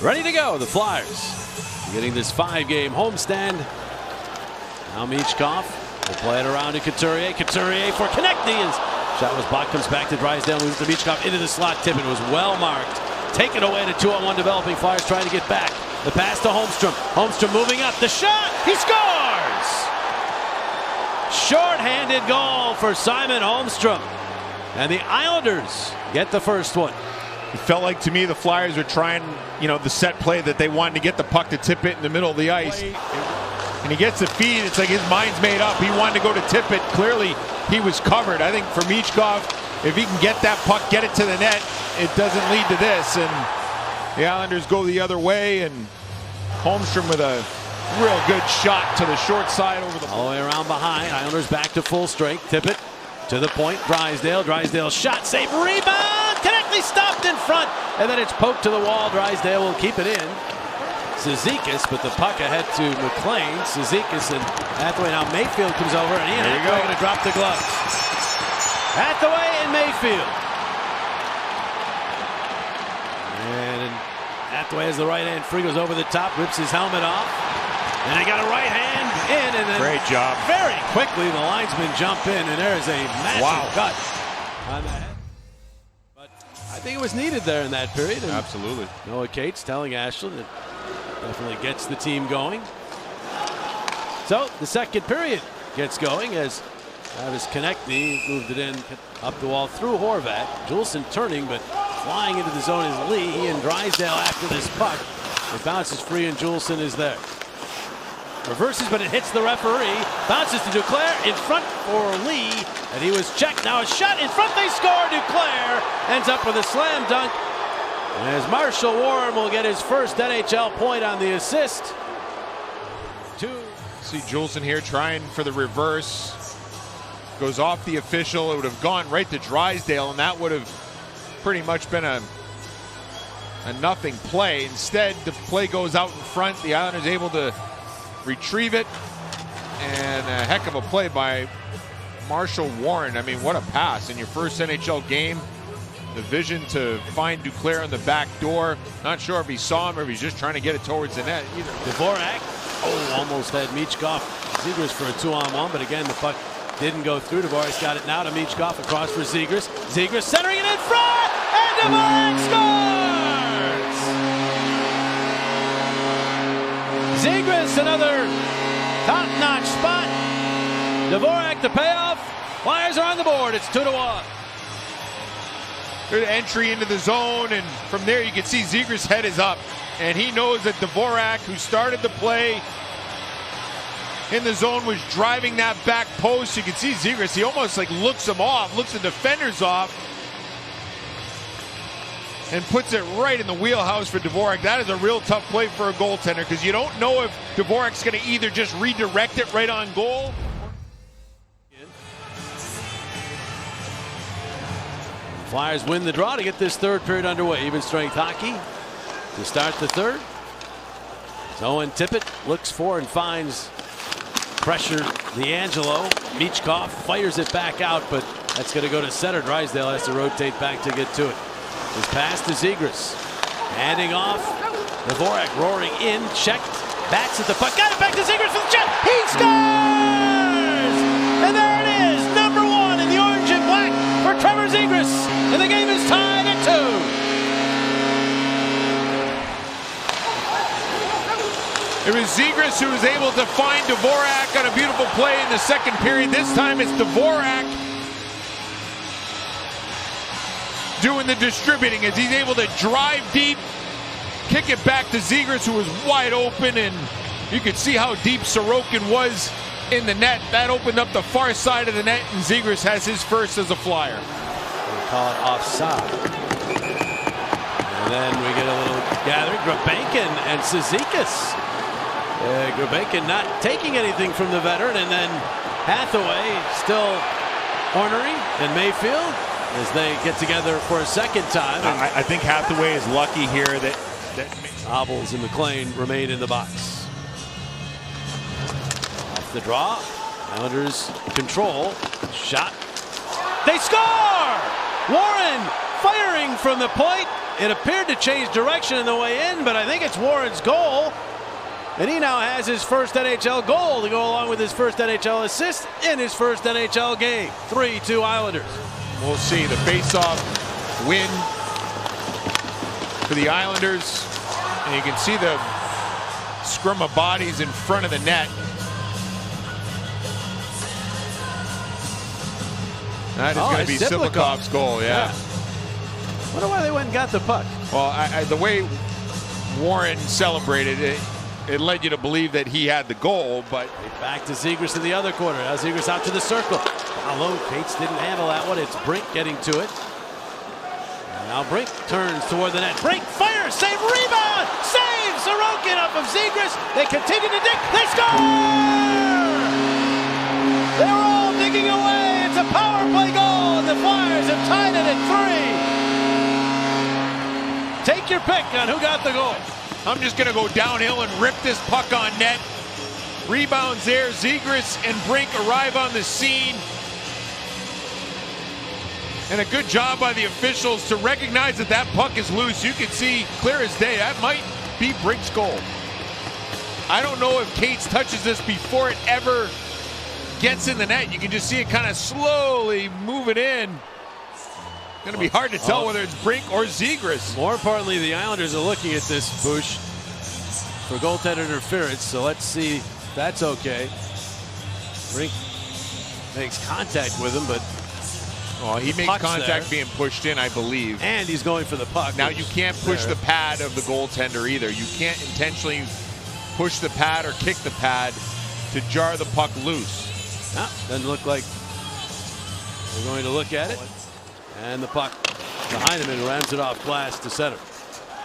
ready to go. The Flyers getting this 5-game homestand. Now Michkov will play it around to Couturier. Couturier for Konechny. His shot was blocked. Comes back to Drysdale. Moves to Michkov into the slot. Tippett was well marked. Taken away to 2-on-1 developing. Flyers trying to get back. The pass to Holmstrom. Holmstrom moving up. The shot. He scores! Short-handed goal for Simon Holmstrom. And the Islanders get the first one. It felt like to me the Flyers were trying, the set play that they wanted to get the puck to Tippett in the middle of the ice. And he gets the feed. It's like his mind's made up. He wanted to go to Tippett. Clearly, he was covered. I think for Michkov, if he can get that puck, get it to the net, it doesn't lead to this. And the Islanders go the other way. And Holmstrom with a real good shot to the short side over the all the way around behind. Islanders back to full strength. Tippett to the point. Drysdale. Drysdale shot. Save. Rebound. Konechny stopped in front. And then it's poked to the wall. Drysdale will keep it in. Zegras, but the puck ahead to McLean. Zegras and Hathaway. Now Mayfield comes over, and he and Hathaway going to drop the gloves. Hathaway and Mayfield. And Hathaway has the right hand free, goes over the top, rips his helmet off. And they got a right hand in, and then great job. Very quickly the linesmen jump in, and there is a massive cut on the head. But I think it was needed there in that period. And absolutely. Noah Cates telling Ashland that definitely gets the team going. So the second period gets going as Travis Konechny moved it in up the wall through Horvat. Juleson turning, but flying into the zone is Lee. He and Drysdale after this puck. It bounces free and Juleson is there. Reverses, but it hits the referee. Bounces to Duclair in front for Lee, and he was checked. Now a shot in front. They score. Duclair ends up with a slam dunk. As Marshall Warren will get his first NHL point on the assist. See Juleson here trying for the reverse. Goes off the official. It would have gone right to Drysdale, and that would have pretty much been a nothing play. Instead, the play goes out in front. The Islanders able to retrieve it. And a heck of a play by Marshall Warren. I mean, what a pass in your first NHL game. The vision to find Duclair on the back door. Not sure if he saw him or if he's just trying to get it towards the net either. Dvorak, almost had Michkov. Zegras for a 2-on-1, but again, the puck didn't go through. Dvorak's got it now to Michkov across for Zegras. Zegras centering it in front, and Dvorak scores! Zegras, another top-notch spot. Dvorak, the payoff. Flyers are on the board. It's 2-1. Entry into the zone, and from there you can see Zegras' head is up, and he knows that Dvorak, who started the play in the zone, was driving that back post. You can see Zegras, he almost like looks him off, looks the defenders off, and puts it right in the wheelhouse for Dvorak. That is a real tough play for a goaltender, because you don't know if Dvorak's going to either just redirect it right on goal. Flyers win the draw to get this third period underway. Even strength hockey to start the third. So Owen Tippett looks for and finds pressure. D'Angelo. Michkov fires it back out, but that's going to go to center. Drysdale has to rotate back to get to it. His pass to Zegras. Handing off. Dvorak roaring in. Checked. Bats at the puck. Got it back to Zegras for the shot. He scores! And there it is. Number 1 in the orange and black for Trevor Zegras. And the game is tied at 2. It was Zegras who was able to find Dvorak on a beautiful play in the second period. This time it's Dvorak doing the distributing as he's able to drive deep, kick it back to Zegras, who was wide open, and you could see how deep Sorokin was in the net. That opened up the far side of the net, and Zegras has his first as a Flyer. Call it offside. And then we get a little gathering. Grabenkin and Zegras. Grabenkin not taking anything from the veteran, and then Hathaway still ornery, and Mayfield as they get together for a second time. I think Hathaway is lucky here that Obels and McLean remain in the box. Off the draw. Islanders control. Shot. They score! Warren firing from the point. It appeared to change direction on the way in, but I think it's Warren's goal. And he now has his first NHL goal to go along with his first NHL assist in his first NHL game. 3-2 Islanders. We'll see. The face-off win for the Islanders. And you can see the scrum of bodies in front of the net. That is going to be Siplikov's goal, yeah. I wonder why they went and got the puck. Well, the way Warren celebrated it, it led you to believe that he had the goal, but... Back to Zegras in the other corner. Now Zegras out to the circle. Hello, Cates didn't handle that one. It's Brink getting to it. And now Brink turns toward the net. Brink fires, save, rebound, save! Sorokin off of Zegras. They continue to dig. They score! They're all digging away. It's a power play goal, and the Flyers have tied it at 3. Take your pick on who got the goal. I'm just going to go downhill and rip this puck on net. Rebounds there. Zegras and Brink arrive on the scene. And a good job by the officials to recognize that that puck is loose. You can see clear as day that might be Brink's goal. I don't know if Cates touches this before it ever gets in the net. You can just see it kind of slowly move it in. Going to be hard to tell whether it's Brink or Zegras. More importantly, the Islanders are looking at this, Bush, for goaltender interference. So let's see if that's okay. Brink makes contact with him, but he makes contact being pushed in, I believe. And he's going for the puck. Now you can't push the pad of the goaltender either. You can't intentionally push the pad or kick the pad to jar the puck loose. No, doesn't look like we're going to look at it. And the puck to Heineman rams it off glass to center.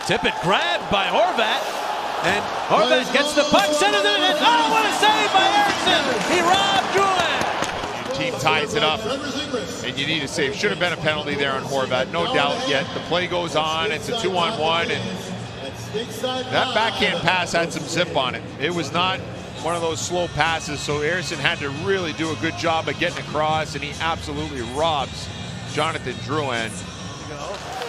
Tippett grabbed by Horvat. And Horvat gets the puck, centers it in. Oh, what a save by Eriksson! He robbed Drouin. Your team ties it up, and you need a save. Should have been a penalty there on Horvat, no doubt. Yet the play goes on. It's a 2-on-1, and that backhand pass had some zip on it. It was not one of those slow passes, so Eriksson had to really do a good job of getting across, and he absolutely robs Jonathan Drouin.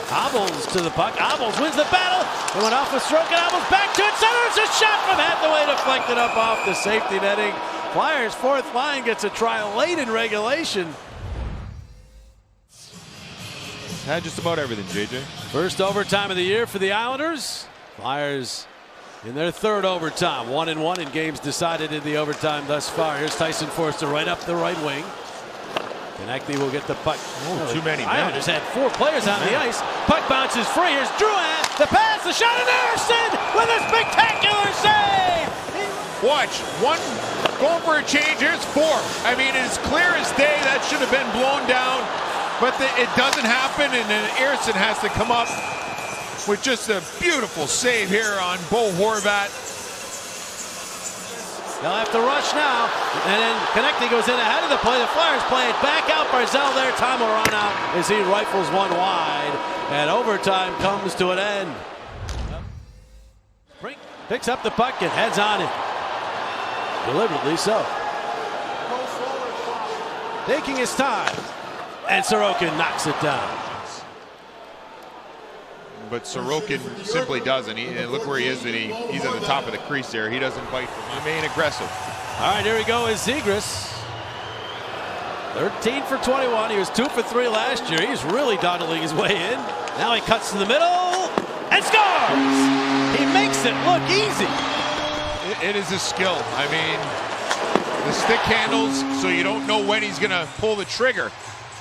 Obels to the puck. Obels wins the battle. It went off a stroke, and Obels back to it. Centers a shot from Hathaway, deflected up off the safety netting. Flyers' fourth line gets a try late in regulation. Had just about everything, JJ. First overtime of the year for the Islanders. Flyers in their third overtime. 1-1 in games decided in the overtime thus far. Here's Tyson Forster right up the right wing. Konechny will get the puck. Too many men. Islanders had 4 players on the ice. Puck bounces free. Here's Drouin. The pass, the shot, and Eriksson with a spectacular save. Watch, one going for a change. Here's 4. I mean, it's clear as day that should have been blown down, but it doesn't happen, and then Eriksson has to come up with just a beautiful save here on Bo Horvat. They'll have to rush now, and then Konechny goes in ahead of the play. The Flyers play it back out. Barzal there. Time will run out as he rifles one wide, and overtime comes to an end. Brink picks up the puck and heads on it. Deliberately so. Taking his time, and Sorokin knocks it down. But Sorokin simply doesn't. Look where he is, and he's at the top of the crease there. He doesn't bite. Remain aggressive. All right, here we go is Zegras. 13 for 21. He was 2 for 3 last year. He's really dawdling his way in. Now he cuts to the middle and scores! He makes it look easy. It is a skill. I mean, the stick handles, so you don't know when he's going to pull the trigger.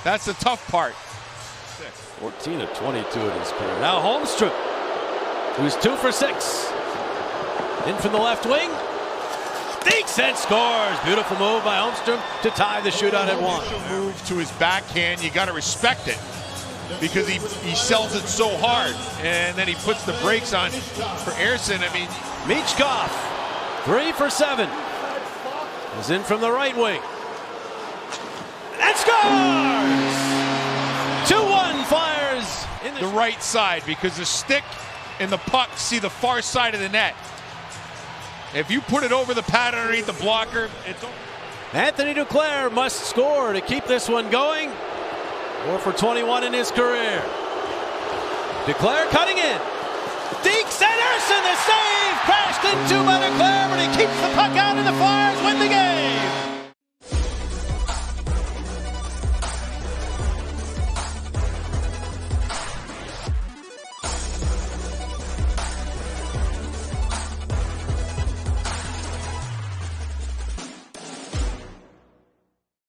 That's the tough part. 14 of 22 in his career. Now Holmstrom, who's 2 for 6. In from the left wing. Dinks and scores. Beautiful move by Holmstrom to tie the shootout at 1. Move to his backhand. You got to respect it because he sells it so hard. And then he puts the brakes on for Eriksson. I mean, Michkov, 3 for 7. Is in from the right wing. And scores! 2-1 Flyers in the right side, because the stick and the puck see the far side of the net. If you put it over the pad underneath the blocker, it's over. Anthony Duclair must score to keep this one going. 4 for 21 in his career. DeClaire cutting in. Deeks and Erson, the save! Crashed into by DeClaire, but he keeps the puck out in the Flyers.